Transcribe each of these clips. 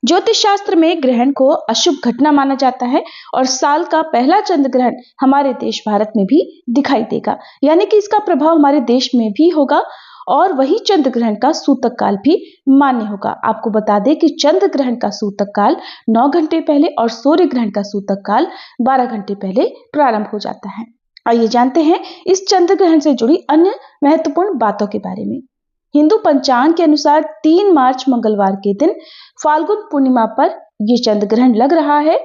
ज्योतिष शास्त्र में ग्रहण को अशुभ घटना माना जाता है और साल का पहला चंद्र ग्रहण हमारे देश भारत में भी दिखाई देगा, यानी कि इसका प्रभाव हमारे देश में भी होगा और वही चंद्र ग्रहण का सूतक काल भी मान्य होगा। आपको बता दें कि चंद्र ग्रहण का सूतक काल 9 घंटे पहले और सूर्य ग्रहण का सूतक काल 12 घंटे पहले प्रारंभ हो जाता है। आइए जानते हैं इस चंद्र ग्रहण से जुड़ी अन्य महत्वपूर्ण बातों के बारे में। हिंदू पंचांग के अनुसार 3 मार्च मंगलवार के दिन फाल्गुन पूर्णिमा पर यह चंद्र ग्रहण लग रहा है।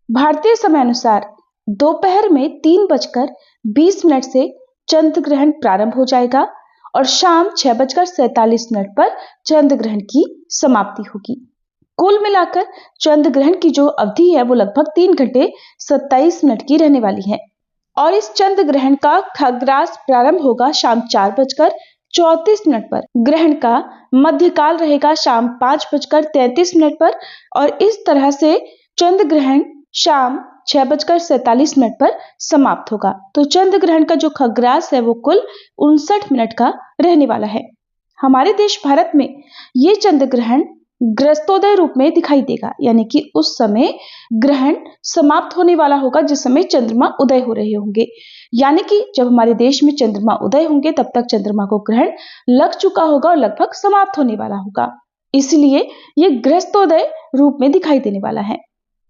भारतीय समय अनुसार दोपहर में 3:20 से चंद्र ग्रहण प्रारंभ हो जाएगा और शाम 6:47 पर चंद्र ग्रहण की समाप्ति होगी। कुल मिलाकर चंद्र ग्रहण की जो अवधि है वो लगभग 3 घंटे 27 मिनट की रहने वाली है और इस चंद्र ग्रहण का खग्रास प्रारंभ होगा शाम 4:34 पर। ग्रहण का मध्यकाल रहेगा शाम 5:33 पर और इस तरह से चंद्र ग्रहण शाम 6:47 पर समाप्त होगा। तो चंद्र ग्रहण का जो खग्रास है वो कुल 59 मिनट का रहने वाला है। हमारे देश भारत में ये चंद्र ग्रहण ग्रस्तोदय रूप में दिखाई देगा, यानी कि उस समय ग्रहण समाप्त होने वाला होगा जिस समय चंद्रमा उदय हो रहे होंगे, यानी कि जब हमारे देश में चंद्रमा उदय होंगे तब तक चंद्रमा को ग्रहण लग चुका होगा और लगभग समाप्त होने वाला होगा, इसलिए यह ग्रस्तोदय रूप में दिखाई देने वाला है।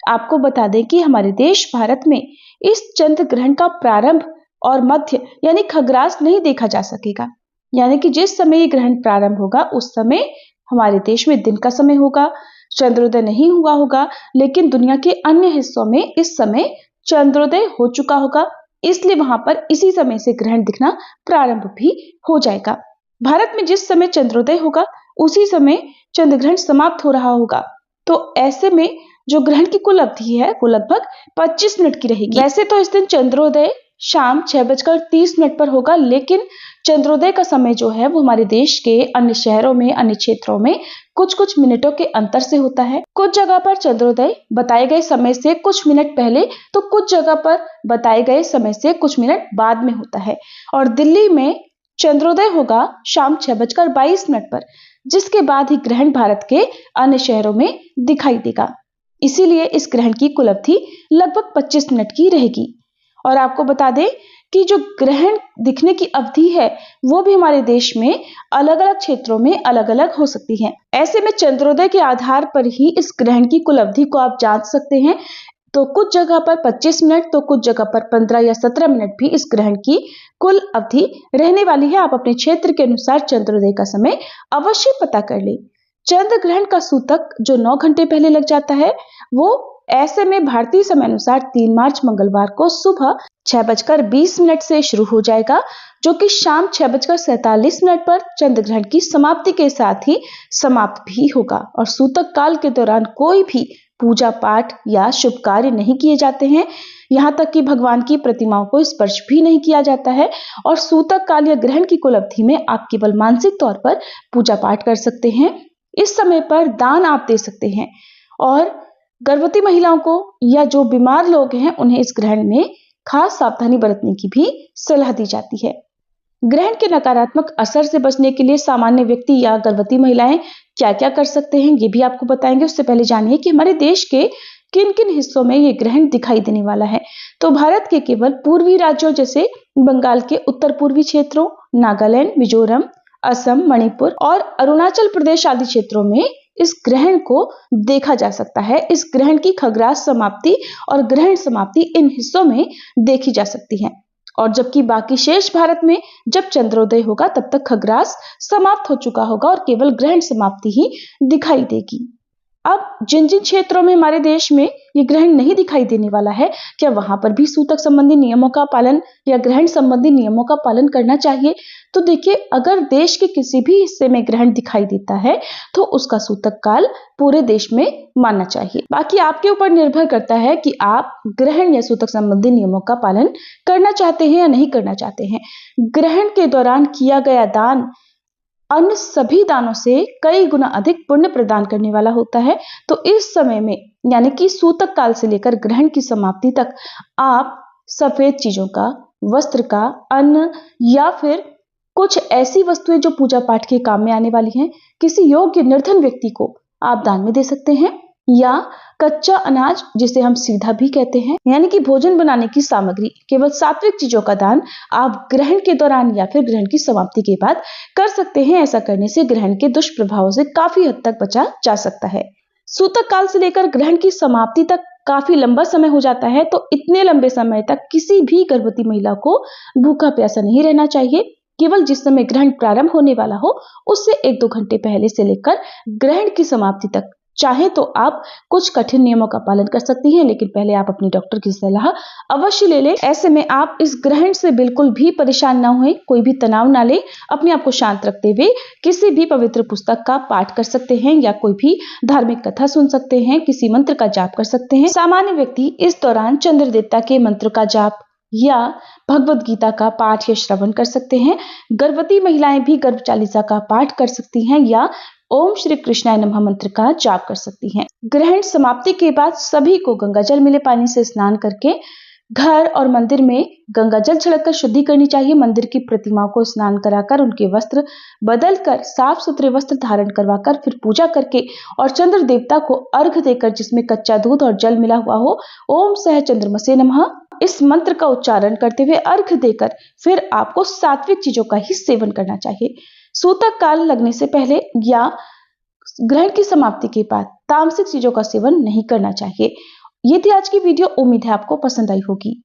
आपको बता दें कि हमारे देश भारत में इस चंद्र ग्रहण का प्रारंभ और मध्य यानी खग्रास नहीं देखा जा सकेगा, यानी कि जिस समय ये ग्रहण प्रारंभ होगा उस समय हमारे देश में दिन का समय होगा, चंद्रोदय नहीं हुआ होगा, लेकिन दुनिया के अन्य हिस्सों में इस समय चंद्रोदय हो चुका होगा, इसलिए वहां पर इसी समय से ग्रहण दिखना प्रारंभ भी हो जाएगा। भारत में जिस समय चंद्रोदय होगा उसी समय चंद्र ग्रहण समाप्त हो रहा होगा, तो ऐसे में जो ग्रहण की कुल अवधि है वो लगभग 25 मिनट की रहेगी। वैसे तो इस दिन चंद्रोदय शाम 6:30 पर होगा, लेकिन चंद्रोदय का समय जो है वो हमारे देश के अन्य शहरों में, अन्य क्षेत्रों में कुछ कुछ मिनटों के अंतर से होता है। कुछ जगह पर चंद्रोदय बताए गए समय से कुछ मिनट पहले तो कुछ जगह पर बताए गए समय से कुछ मिनट बाद में होता है और दिल्ली में चंद्रोदय होगा शाम 6:22 पर, जिसके बाद ही ग्रहण भारत के अन्य शहरों में दिखाई देगा। इसीलिए इस ग्रहण की कुल अवधि लगभग 25 मिनट की रहेगी। और आपको बता दें कि जो ग्रहण दिखने की अवधि है वो भी हमारे देश में अलग अलग क्षेत्रों में अलग अलग हो सकती है। ऐसे में चंद्रोदय के आधार पर ही इस ग्रहण की कुल अवधि को आप जांच सकते हैं। तो कुछ जगह पर 25 मिनट तो कुछ जगह पर 15 या 17 मिनट भी इस ग्रहण की कुल अवधि रहने वाली है। आप अपने क्षेत्र के अनुसार चंद्रोदय का समय अवश्य पता कर लें। चंद्र ग्रहण का सूतक जो 9 घंटे पहले लग जाता है वो ऐसे में भारतीय समय अनुसार 3 मार्च मंगलवार को सुबह 6:20 से शुरू हो जाएगा, जो कि शाम 6:47 पर चंद्र ग्रहण की समाप्ति के साथ ही समाप्त भी होगा। और सूतक काल के दौरान कोई भी पूजा पाठ या शुभ कार्य नहीं किए जाते हैं, यहाँ तक कि भगवान की प्रतिमाओं को स्पर्श भी नहीं किया जाता है। और सूतक काल या ग्रहण की कुल अवधि में आप केवल मानसिक तौर पर पूजा पाठ कर सकते हैं। इस समय पर दान आप दे सकते हैं और गर्भवती महिलाओं को या जो बीमार लोग हैं उन्हें इस ग्रहण में खास सावधानी बरतने की भी सलाह दी जाती है। ग्रहण के नकारात्मक असर से बचने के लिए सामान्य व्यक्ति या गर्भवती महिलाएं क्या क्या कर सकते हैं ये भी आपको बताएंगे। उससे पहले जानिए कि हमारे देश के किन किन हिस्सों में ये ग्रहण दिखाई देने वाला है। तो भारत के केवल पूर्वी राज्यों जैसे बंगाल के उत्तर पूर्वी क्षेत्रों, नागालैंड, मिजोरम, असम, मणिपुर और अरुणाचल प्रदेश आदि क्षेत्रों में इस ग्रहण को देखा जा सकता है। इस ग्रहण की खग्रास समाप्ति और ग्रहण समाप्ति इन हिस्सों में देखी जा सकती है और जबकि बाकी शेष भारत में जब चंद्रोदय होगा तब तक खग्रास समाप्त हो चुका होगा और केवल ग्रहण समाप्ति ही दिखाई देगी। अब जिन जिन क्षेत्रों में हमारे देश में ये ग्रहण नहीं दिखाई देने वाला है, क्या वहां पर भी सूतक संबंधी नियमों का पालन या ग्रहण संबंधी नियमों का पालन करना चाहिए? तो देखिए, अगर देश के किसी भी हिस्से में ग्रहण दिखाई देता है तो उसका सूतक काल पूरे देश में मानना चाहिए। बाकी आपके ऊपर निर्भर करता है कि आप ग्रहण या सूतक संबंधी नियमों का पालन करना चाहते हैं या नहीं करना चाहते हैं। ग्रहण के दौरान किया गया दान अन्य सभी दानों से कई गुना अधिक पुण्य प्रदान करने वाला होता है। तो इस समय में यानी कि सूतक काल से लेकर ग्रहण की समाप्ति तक आप सफेद चीजों का, वस्त्र का, अन्न या फिर कुछ ऐसी वस्तुएं जो पूजा पाठ के काम में आने वाली हैं, किसी योग्य निर्धन व्यक्ति को आप दान में दे सकते हैं। या कच्चा अनाज जिसे हम सीधा भी कहते हैं, यानी कि भोजन बनाने की सामग्री, केवल सात्विक चीजों का दान आप ग्रहण के दौरान या फिर ग्रहण की समाप्ति के बाद कर सकते हैं। ऐसा करने से ग्रहण के दुष्प्रभावों से काफी हद तक बचा जा सकता है। सूतक काल से लेकर ग्रहण की समाप्ति तक काफी लंबा समय हो जाता है, तो इतने लंबे समय तक किसी भी गर्भवती महिला को भूखा प्यासा नहीं रहना चाहिए। केवल जिस समय ग्रहण प्रारंभ होने वाला हो उससे 1-2 घंटे पहले से लेकर ग्रहण की समाप्ति तक चाहे तो आप कुछ कठिन नियमों का पालन कर सकती हैं, लेकिन पहले आप अपनी डॉक्टर की सलाह अवश्य ले लें। ऐसे में आप इस ग्रहण से बिल्कुल भी परेशान ना होएं, कोई भी तनाव ना लें, अपने आप को शांत रखते हुए किसी भी पवित्र पुस्तक का पाठ कर सकते हैं या कोई भी धार्मिक कथा सुन सकते हैं, किसी मंत्र का जाप कर सकते हैं। सामान्य व्यक्ति इस दौरान चंद्र देवता के मंत्र का जाप या भगवत गीता का पाठ या श्रवण कर सकते हैं। गर्भवती महिलाएं भी गर्भ चालीसा का पाठ कर सकती हैं या ओम श्री कृष्णाय नमः मंत्र का जाप कर सकती हैं। ग्रहण समाप्ति के बाद सभी को गंगाजल मिले पानी से स्नान करके घर और मंदिर में गंगाजल छिड़ककर शुद्धि करनी चाहिए। मंदिर की प्रतिमाओं को स्नान कराकर उनके वस्त्र बदलकर साफ सुथरे वस्त्र धारण करवाकर फिर पूजा करके और चंद्र देवता को अर्घ देकर, जिसमें कच्चा दूध और जल मिला हुआ हो, ओम सह चंद्रमसे नमः इस मंत्र का उच्चारण करते हुए अर्घ देकर फिर आपको सात्विक चीजों का ही सेवन करना चाहिए। सूतक काल लगने से पहले या ग्रहण की समाप्ति के बाद तामसिक चीजों का सेवन नहीं करना चाहिए। ये थी आज की वीडियो, उम्मीद है आपको पसंद आई होगी।